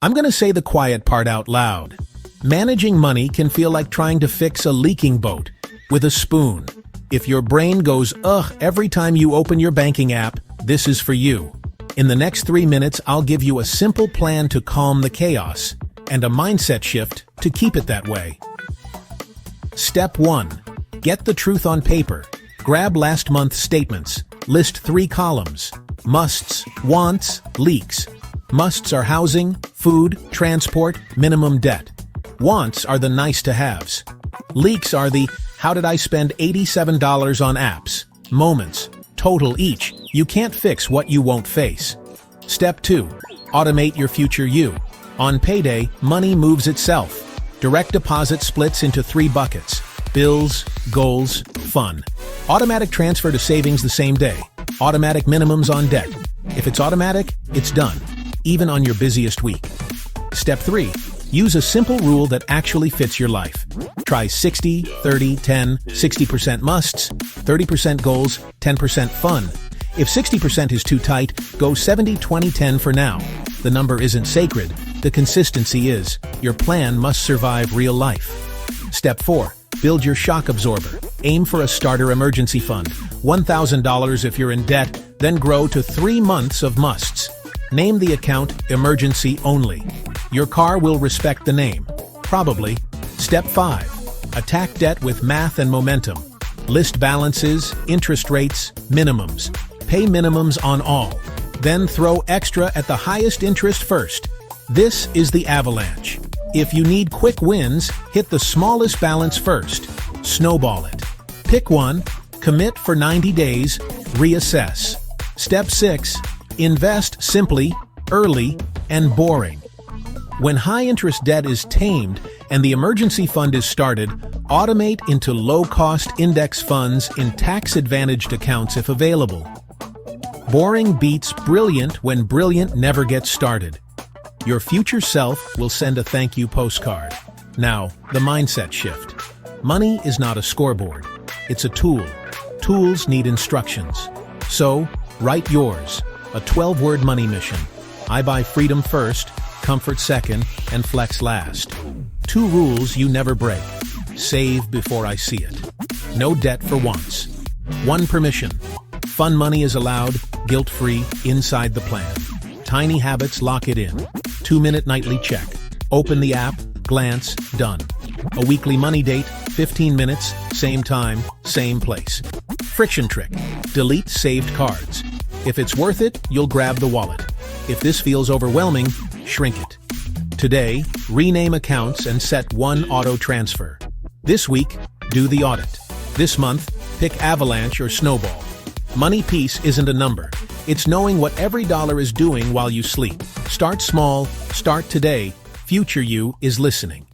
I'm gonna say the quiet part out loud. Managing money can feel like trying to fix a leaking boat with a spoon. If your brain goes, ugh, every time you open your banking app, this is for you. In the next 3 minutes, I'll give you a simple plan to calm the chaos and a mindset shift to keep it that way. Step 1. Get the truth on paper. Grab last month's statements. List 3 columns. Musts, wants, leaks. Musts are housing, food, transport, minimum debt. Wants are the nice-to-haves. Leaks are the, how did I spend $87 on apps? Moments, total each. You can't fix what you won't face. Step 2. Automate your future you. On payday, money moves itself. Direct deposit splits into 3 buckets. Bills, goals, fun. Automatic transfer to savings the same day. Automatic minimums on debt. If it's automatic, it's done, even on your busiest week. Step 3. Use a simple rule that actually fits your life. Try 60, 30, 10, 60% musts, 30% goals, 10% fun. If 60% is too tight, go 70, 20, 10 for now. The number isn't sacred. The consistency is. Your plan must survive real life. Step 4. Build your shock absorber. Aim for a starter emergency fund. $1,000 if you're in debt, then grow to 3 months of musts. Name the account Emergency Only. Your car will respect the name. Probably. Step 5. Attack debt with math and momentum. List balances, interest rates, minimums. Pay minimums on all. Then throw extra at the highest interest first. This is the avalanche. If you need quick wins, hit the smallest balance first. Snowball it. Pick one, commit for 90 days, reassess. Step 6. Invest simply, early, and boring. When high-interest debt is tamed and the emergency fund is started, automate into low-cost index funds in tax-advantaged accounts if available. Boring beats brilliant when brilliant never gets started. Your future self will send a thank you postcard. Now, the mindset shift. Money is not a scoreboard. It's a tool. Tools need instructions. So, write yours. A 12-word money mission. I buy freedom first, comfort second, and flex last. 2 rules you never break. Save before I see it. No debt for once. 1 permission. Fun money is allowed, guilt-free, inside the plan. Tiny habits lock it in. 2-minute nightly check. Open the app, glance, done. A weekly money date, 15 minutes, same time, same place. Friction trick. Delete saved cards. If it's worth it, you'll grab the wallet. If this feels overwhelming, shrink it. Today, rename accounts and set 1 auto transfer. This week, do the audit. This month, pick avalanche or snowball. Money peace isn't a number. It's knowing what every dollar is doing while you sleep. Start small, start today. Future you is listening.